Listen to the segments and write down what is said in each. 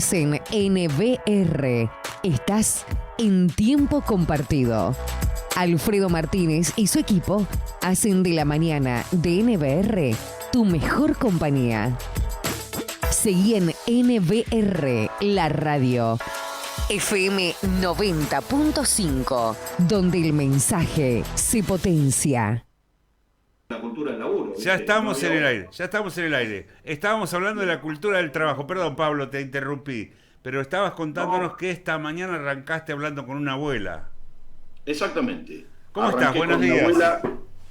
Estás en NBR. Estás en tiempo compartido. Alfredo Martínez y su equipo hacen de la mañana de NBR tu mejor compañía. Seguí en NBR, la radio. FM 90.5, donde el mensaje se potencia. La cultura del laburo. Ya estamos en el aire. Estábamos hablando de la cultura del trabajo. Perdón, Pablo, te interrumpí. Pero estabas contándonos que esta mañana arrancaste hablando con una abuela. Exactamente. ¿Cómo estás? Buenos días.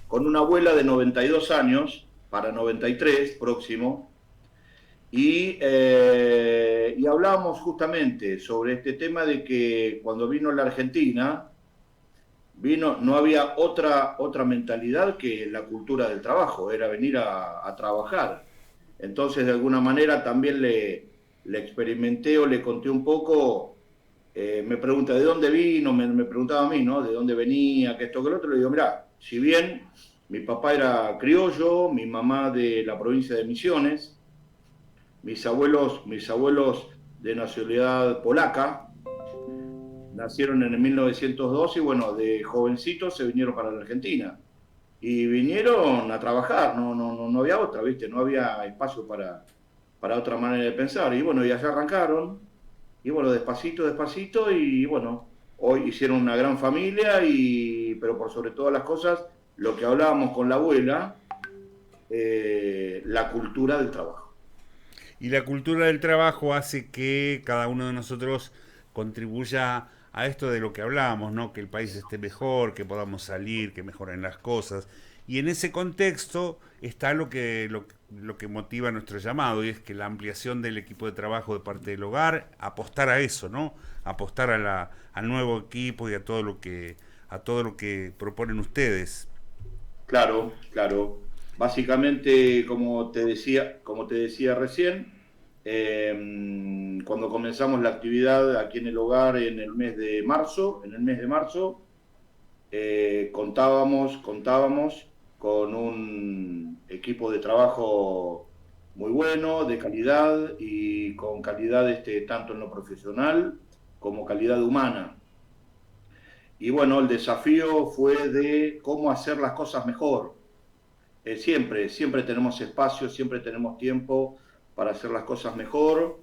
Con una abuela de 92 años, para 93 próximo, y hablábamos justamente sobre este tema de que cuando vino la Argentina, no había otra mentalidad que la cultura del trabajo, era venir a trabajar. Entonces, de alguna manera, también le experimenté o le conté un poco. Me pregunta de dónde vino, me preguntaba a mí, ¿no? De dónde venía, que esto, que lo otro. Le digo, mirá, si bien mi papá era criollo, mi mamá de la provincia de Misiones, mis abuelos de nacionalidad polaca, nacieron en el 1902 y bueno, de jovencitos se vinieron para la Argentina. Y vinieron a trabajar, no había otra, ¿viste? No había espacio para otra manera de pensar. Y bueno, y allá arrancaron. Y bueno, despacito, y bueno, hoy hicieron una gran familia, pero por sobre todas las cosas, lo que hablábamos con la abuela, la cultura del trabajo. Y la cultura del trabajo hace que cada uno de nosotros contribuya a esto de lo que hablábamos, ¿no? Que el país esté mejor, que podamos salir, que mejoren las cosas. Y en ese contexto está lo que motiva nuestro llamado, y es que la ampliación del equipo de trabajo de parte del hogar, apostar a eso, ¿no? Apostar al nuevo equipo y a todo lo que proponen ustedes. Claro. Básicamente, como te decía recién, cuando comenzamos la actividad aquí en el hogar en el mes de marzo, contábamos con un equipo de trabajo muy bueno, de calidad y con calidad tanto en lo profesional como calidad humana. Y bueno, el desafío fue de cómo hacer las cosas mejor. Siempre tenemos espacio, siempre tenemos tiempo para hacer las cosas mejor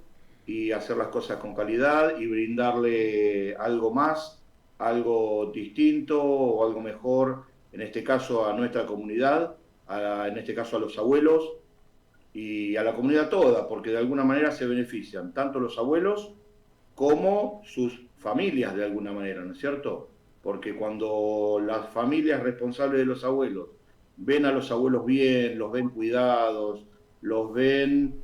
y hacer las cosas con calidad y brindarle algo más, algo distinto o algo mejor, en este caso a nuestra comunidad, en este caso a los abuelos y a la comunidad toda, porque de alguna manera se benefician tanto los abuelos como sus familias de alguna manera, ¿no es cierto? Porque cuando las familias responsables de los abuelos ven a los abuelos bien, los ven cuidados, los ven,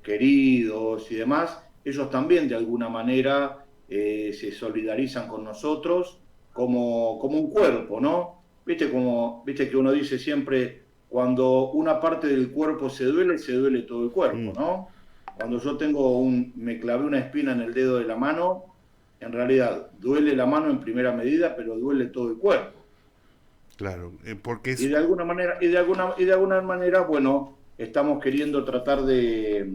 queridos y demás, ellos también de alguna manera se solidarizan con nosotros como un cuerpo, ¿no? Viste que uno dice siempre, cuando una parte del cuerpo se duele todo el cuerpo, ¿no? Cuando yo me clavé una espina en el dedo de la mano, en realidad duele la mano en primera medida, pero duele todo el cuerpo. Claro, porque es... Y de alguna manera, bueno, estamos queriendo tratar de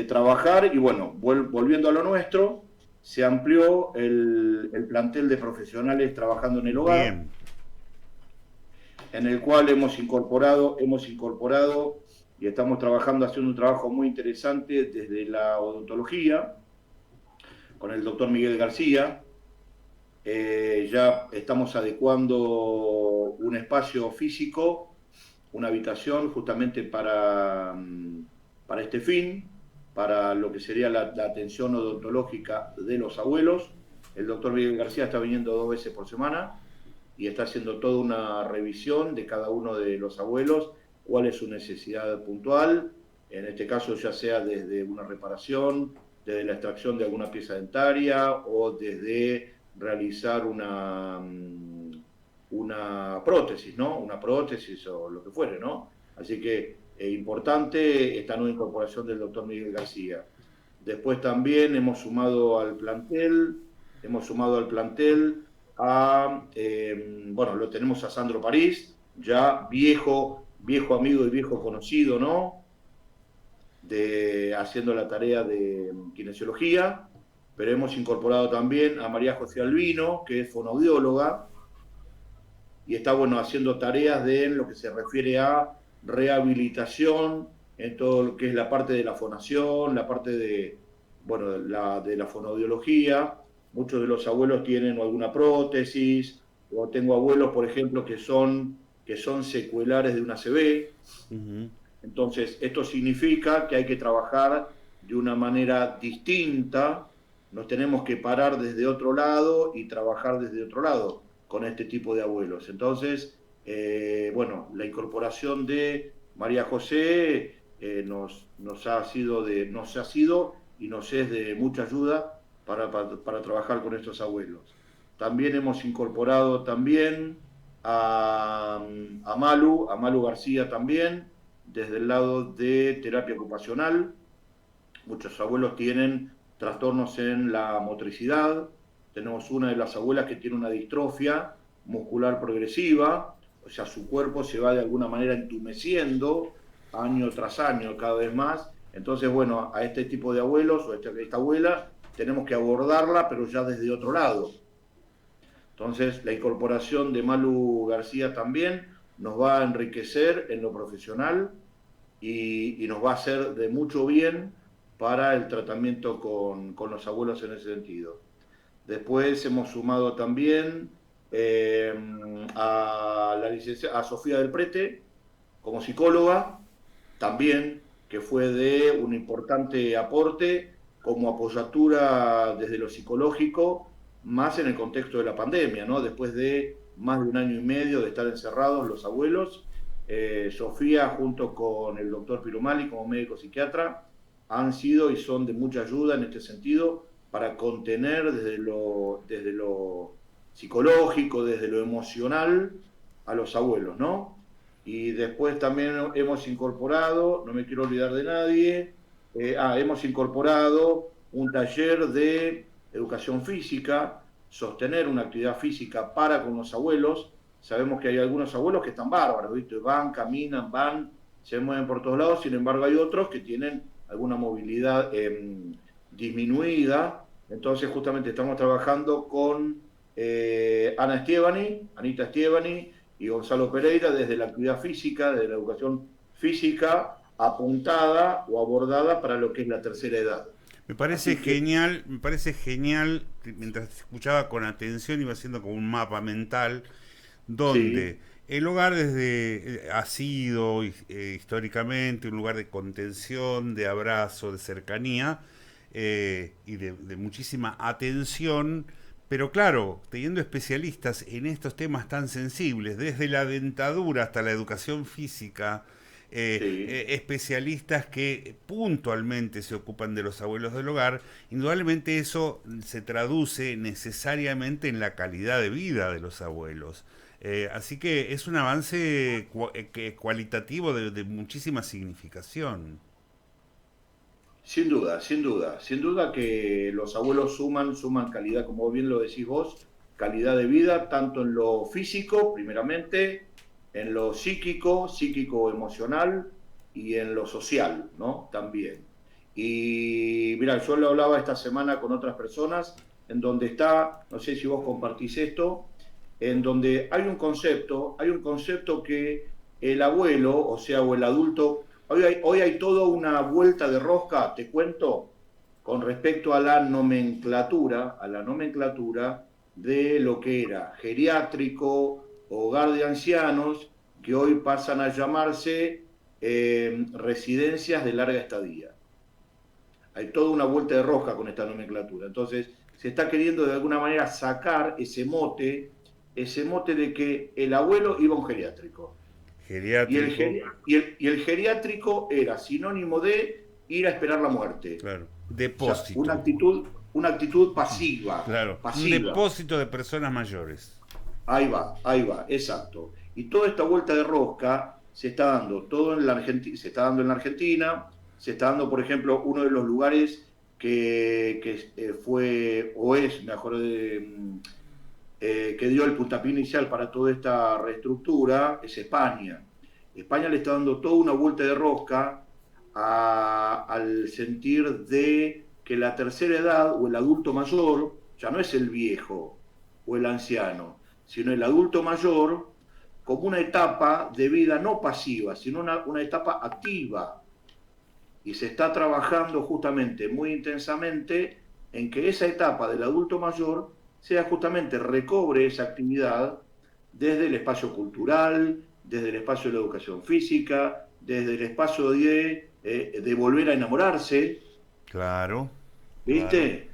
trabajar y bueno, volviendo a lo nuestro, se amplió el plantel de profesionales trabajando en el hogar, Bien. En el cual hemos incorporado y estamos trabajando, haciendo un trabajo muy interesante desde la odontología, con el doctor Miguel García. Ya estamos adecuando un espacio físico, una habitación justamente para este fin, para lo que sería la atención odontológica de los abuelos. El doctor Miguel García está viniendo 2 veces por semana y está haciendo toda una revisión de cada uno de los abuelos, cuál es su necesidad puntual, en este caso ya sea desde una reparación, desde la extracción de alguna pieza dentaria o desde realizar una prótesis, ¿no? Una prótesis o lo que fuere, ¿no? Así que importante esta nueva incorporación del doctor Miguel García. Después también hemos sumado al plantel lo tenemos a Sandro París, ya viejo amigo y viejo conocido, ¿no? haciendo la tarea de kinesiología, pero hemos incorporado también a María José Albino, que es fonoaudióloga, y está, bueno, haciendo tareas en lo que se refiere a rehabilitación, en todo lo que es la parte de la fonación, la parte de, bueno, de la fonoaudiología. Muchos de los abuelos tienen alguna prótesis, o tengo abuelos, por ejemplo, que son secuelares de una ACV. Ujú. Entonces, esto significa que hay que trabajar de una manera distinta, nos tenemos que parar desde otro lado y trabajar desde otro lado con este tipo de abuelos. Entonces, bueno, la incorporación de María José nos ha sido y nos es de mucha ayuda para trabajar con estos abuelos. También hemos incorporado también a Malu García también, desde el lado de terapia ocupacional. Muchos abuelos tienen trastornos en la motricidad. Tenemos una de las abuelas que tiene una distrofia muscular progresiva, o sea, su cuerpo se va de alguna manera entumeciendo año tras año cada vez más. Entonces, bueno, a este tipo de abuelos o esta abuela tenemos que abordarla, pero ya desde otro lado. Entonces, la incorporación de Malu García también nos va a enriquecer en lo profesional y nos va a hacer de mucho bien para el tratamiento con los abuelos en ese sentido. Después hemos sumado también a la licenciada, a Sofía del Prete como psicóloga, también, que fue de un importante aporte como apoyatura desde lo psicológico, más en el contexto de la pandemia, ¿no? Después de más de un año y medio de estar encerrados los abuelos, Sofía, junto con el doctor Pirumali como médico psiquiatra, han sido y son de mucha ayuda en este sentido para contener desde lo psicológico, desde lo emocional a los abuelos, ¿no? Y después también hemos incorporado, no me quiero olvidar de nadie, hemos incorporado un taller de educación física, sostener una actividad física para con los abuelos. Sabemos que hay algunos abuelos que están bárbaros, ¿viste? Van, caminan, van, se mueven por todos lados, sin embargo hay otros que tienen alguna movilidad disminuida. Entonces justamente estamos trabajando con Anita Estievani y Gonzalo Pereira desde la actividad física, desde la educación física apuntada o abordada para lo que es la tercera edad. Me parece Así que, genial, me parece genial, mientras escuchaba con atención iba haciendo como un mapa mental, sí, donde el hogar ha sido históricamente un lugar de contención, de abrazo, de cercanía y de muchísima atención, pero claro, teniendo especialistas en estos temas tan sensibles, desde la dentadura hasta la educación física, sí. especialistas que puntualmente se ocupan de los abuelos del hogar, indudablemente eso se traduce necesariamente en la calidad de vida de los abuelos. Así que es un avance cualitativo de muchísima significación. Sin duda, sin duda, sin duda que los abuelos suman calidad, como bien lo decís vos, calidad de vida, tanto en lo físico, primeramente, en lo psíquico, emocional y en lo social, ¿no? También. Y mira, yo lo hablaba esta semana con otras personas, en donde está, no sé si vos compartís esto, en donde hay un concepto que el abuelo, o sea, o el adulto. Hoy hay toda una vuelta de rosca, te cuento, con respecto a la nomenclatura de lo que era geriátrico, hogar de ancianos, que hoy pasan a llamarse residencias de larga estadía. Hay toda una vuelta de rosca con esta nomenclatura. Entonces, se está queriendo de alguna manera sacar ese mote de que el abuelo iba a un geriátrico. Geriátrico, Y el geriátrico era sinónimo de ir a esperar la muerte. claro. O sea, Depósito, una actitud pasiva, claro. Un pasiva. depósito de personas mayores. Ahí va, exacto. Y toda esta vuelta de rosca se está dando todo en la Argentina, se está dando en la Argentina, se está dando, por ejemplo, uno de los lugares que fue, o es, mejor, que dio el puntapié inicial para toda esta reestructura, es España. España le está dando toda una vuelta de rosca al sentir de que la tercera edad o el adulto mayor ya no es el viejo o el anciano, sino el adulto mayor como una etapa de vida no pasiva, sino una etapa activa. Y se está trabajando justamente muy intensamente en que esa etapa del adulto mayor sea justamente recobre esa actividad desde el espacio cultural, desde el espacio de la educación física, desde el espacio de volver a enamorarse, Claro, claro. ¿viste?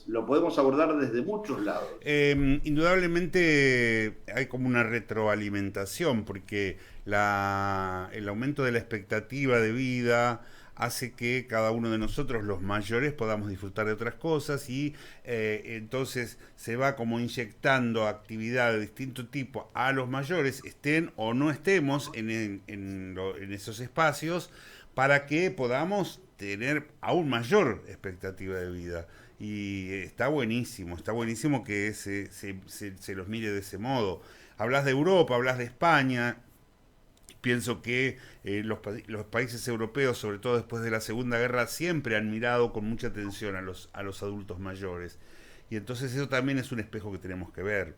Lo podemos abordar desde muchos lados. Indudablemente hay como una retroalimentación porque el aumento de la expectativa de vida hace que cada uno de nosotros, los mayores, podamos disfrutar de otras cosas y entonces se va como inyectando actividad de distinto tipo a los mayores, estén o no estemos en esos espacios, para que podamos tener aún mayor expectativa de vida. Y está buenísimo que se los mire de ese modo. Hablas de Europa, hablas de España. Pienso que los países europeos, sobre todo después de la Segunda Guerra, siempre han mirado con mucha atención a los adultos mayores. Y entonces eso también es un espejo que tenemos que ver.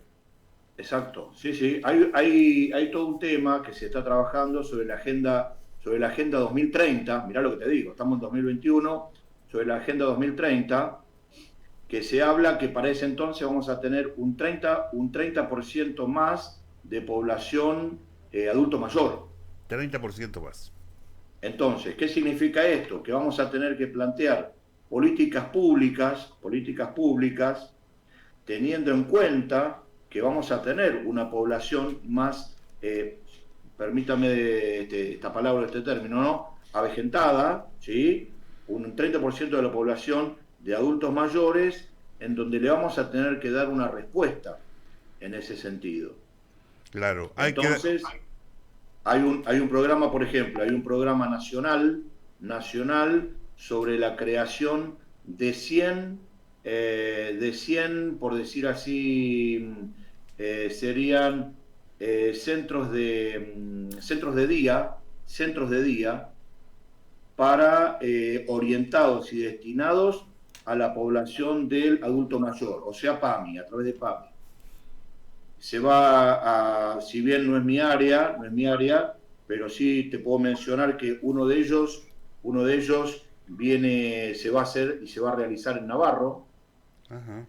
Exacto, sí, sí. Hay todo un tema que se está trabajando sobre la agenda 2030. Mirá lo que te digo, estamos en 2021, sobre la agenda 2030, que se habla que para ese entonces vamos a tener un 30% más de población adulto mayor. 30% más. Entonces, ¿qué significa esto? Que vamos a tener que plantear políticas públicas, teniendo en cuenta que vamos a tener una población más, permítame esta palabra, este término, ¿no? Avejentada, ¿sí? Un 30% de la población de adultos mayores, en donde le vamos a tener que dar una respuesta en ese sentido. Claro, Entonces, hay un programa, por ejemplo, hay un programa nacional sobre la creación de 100 por decir así, serían centros de día para orientados y destinados a la población del adulto mayor, o sea, PAMI, a través de PAMI. Se va a, si bien no es mi área, pero sí te puedo mencionar que uno de ellos se va a hacer y se va a realizar en Navarro, ajá.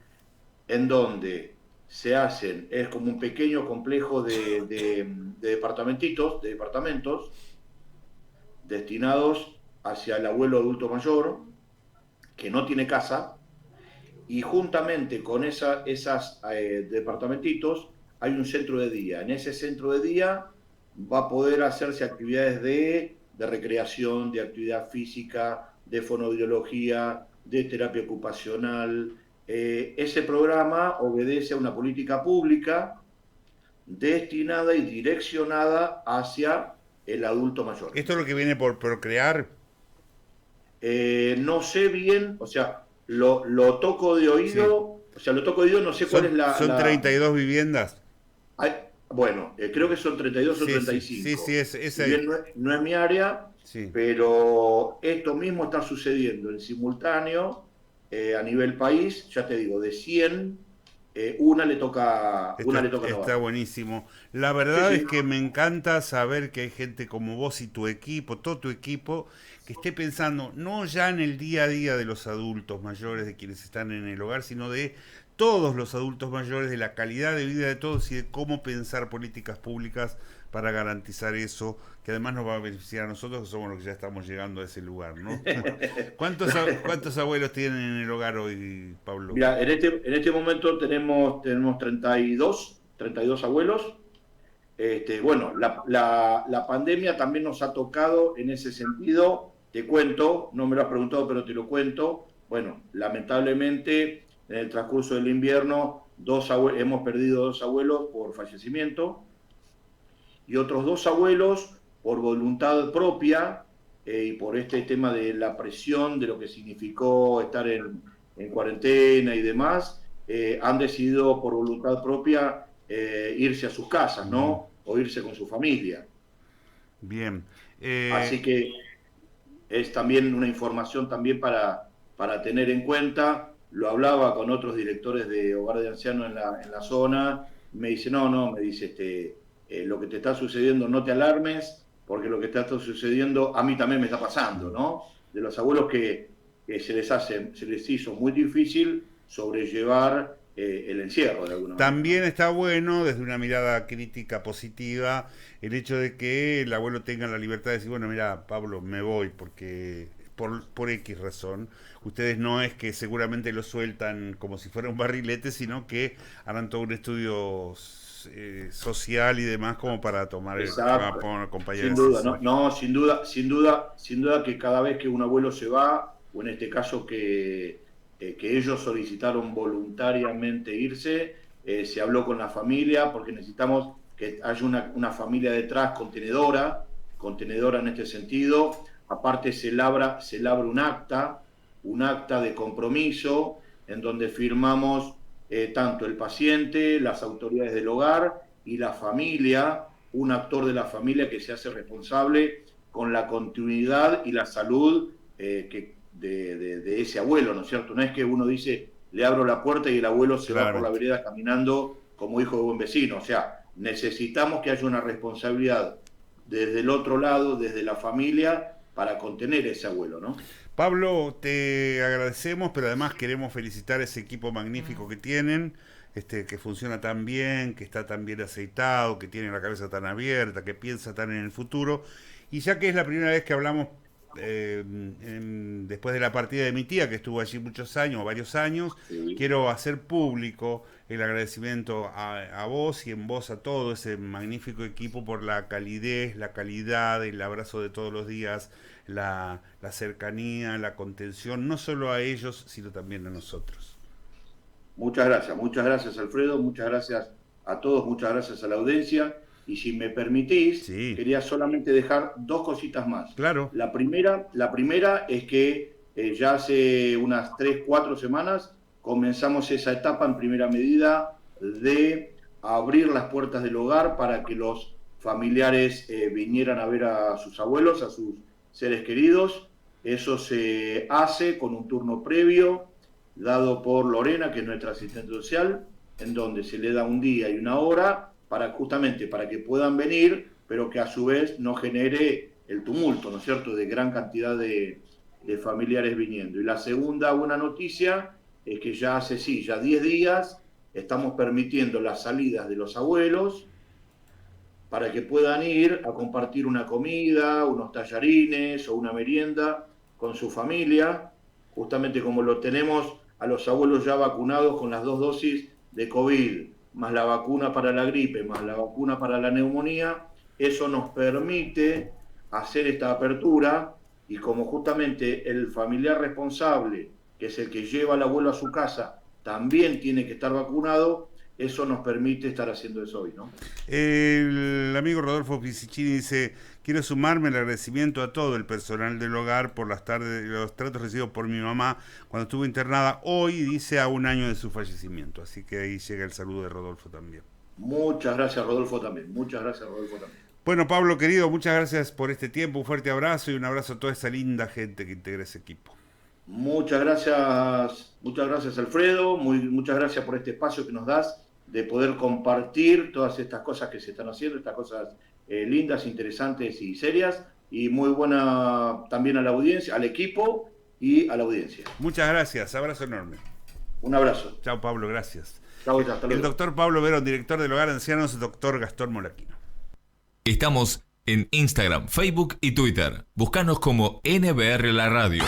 en donde es como un pequeño complejo de departamentos destinados hacia el abuelo adulto mayor, que no tiene casa, y juntamente con esas departamentitos hay un centro de día. En ese centro de día va a poder hacerse actividades de recreación, de actividad física, de fonoaudiología, de terapia ocupacional. Ese programa obedece a una política pública destinada y direccionada hacia el adulto mayor. Esto es lo que viene por procrear. No sé bien, o sea, lo toco de Sí. oído, no sé cuál es Son 32 viviendas. Bueno, creo que son 32 o Sí, sí, sí, 35. sí, Si bien no es mi área, sí. pero esto mismo está sucediendo en simultáneo a nivel país, ya te digo, de 100, una le toca a Está Navarro. buenísimo. La Sí, verdad es sí. que me encanta saber que hay gente como vos y tu equipo, todo tu equipo, que esté pensando no ya en el día a día de los adultos mayores, de quienes están en el hogar, sino de todos los adultos mayores, de la calidad de vida de todos y de cómo pensar políticas públicas para garantizar eso, que además nos va a beneficiar a nosotros, que somos los que ya estamos llegando a ese lugar, ¿no? ¿Cuántos abuelos tienen en el hogar hoy, Pablo? Mira, en este momento tenemos 32 abuelos. Bueno, la pandemia también nos ha tocado en ese sentido. Te cuento, no me lo has preguntado, pero te lo cuento. Bueno, lamentablemente, en el transcurso del invierno, hemos perdido 2 abuelos por fallecimiento y otros 2 abuelos por voluntad propia y por este tema de la presión, de lo que significó estar en cuarentena y demás, han decidido por voluntad propia irse a sus casas, Ujú. ¿no? O irse con su familia. Bien. Así que es también una información también para tener en cuenta. Lo hablaba con otros directores de hogar de ancianos en la zona, me dice, me dice, lo que te está sucediendo no te alarmes, porque lo que te está sucediendo a mí también me está pasando, ¿no? De los abuelos que se les hizo muy difícil sobrellevar el encierro de alguna manera. También está bueno, desde una mirada crítica positiva, el hecho de que el abuelo tenga la libertad de decir, bueno, mira, Pablo, me voy porque por X razón. Ustedes no es que seguramente lo sueltan como si fuera un barrilete, sino que harán todo un estudio social y demás como para tomar acompañar. Sin duda, sin duda que cada vez que un abuelo se va, o en este caso que ellos solicitaron voluntariamente irse, se habló con la familia, porque necesitamos que haya una familia detrás contenedora en este sentido. Aparte se labra un acta de compromiso en donde firmamos tanto el paciente, las autoridades del hogar y la familia, un actor de la familia que se hace responsable con la continuidad y la salud de ese abuelo, ¿no es cierto? No es que uno dice, le abro la puerta y el abuelo se va por la vereda caminando como hijo de buen vecino. O sea, necesitamos que haya una responsabilidad desde el otro lado, desde la familia, para contener a ese abuelo, ¿no? Pablo, te agradecemos, pero además queremos felicitar a ese equipo magnífico que tienen, que funciona tan bien, que está tan bien aceitado, que tiene la cabeza tan abierta, que piensa tan en el futuro. Y ya que es la primera vez que hablamos después de la partida de mi tía, que estuvo allí muchos años, varios años, sí, quiero hacer público el agradecimiento a vos y en vos a todo ese magnífico equipo por la calidez, la calidad, el abrazo de todos los días, la cercanía, la contención, no solo a ellos, sino también a nosotros. Muchas gracias Alfredo, muchas gracias a todos, muchas gracias a la audiencia. Y si me permitís, sí, quería solamente dejar dos cositas más. Claro. La primera es que ya hace unas 3-4 semanas comenzamos esa etapa en primera medida de abrir las puertas del hogar para que los familiares vinieran a ver a sus abuelos, a sus seres queridos. Eso se hace con un turno previo dado por Lorena, que es nuestra asistente social, en donde se le da un día y una hora justamente para que puedan venir, pero que a su vez no genere el tumulto, ¿no es cierto?, de gran cantidad de familiares viniendo. Y la segunda buena noticia es que ya hace 10 días estamos permitiendo las salidas de los abuelos para que puedan ir a compartir una comida, unos tallarines o una merienda con su familia, justamente como lo tenemos a los abuelos ya vacunados con las 2 dosis de COVID, más la vacuna para la gripe, más la vacuna para la neumonía. Eso nos permite hacer esta apertura, y como justamente el familiar responsable, que es el que lleva al abuelo a su casa, también tiene que estar vacunado, eso nos permite estar haciendo eso hoy, ¿no? El amigo Rodolfo Pisicini dice: quiero sumarme el agradecimiento a todo el personal del hogar por los tratos recibidos por mi mamá cuando estuvo internada. Hoy, dice, a 1 año de su fallecimiento. Así que ahí llega el saludo de Rodolfo también. Muchas gracias, Rodolfo, también. Bueno, Pablo, querido, muchas gracias por este tiempo. Un fuerte abrazo y un abrazo a toda esa linda gente que integra ese equipo. Muchas gracias, Alfredo. Muchas gracias por este espacio que nos das de poder compartir todas estas cosas que se están haciendo, estas cosas lindas, interesantes y serias. Y muy buena también a la audiencia, al equipo y a la audiencia. Muchas gracias, abrazo enorme. Un abrazo. Chao, Pablo, gracias. Chao, hasta luego. El doctor Pablo Verón, director del Hogar de Ancianos, doctor Gastón Molaquino. Estamos en Instagram, Facebook y Twitter. Búscanos como NBR La Radio.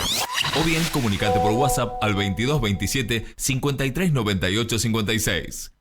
O bien comunicate por WhatsApp al 2227 53 98 56.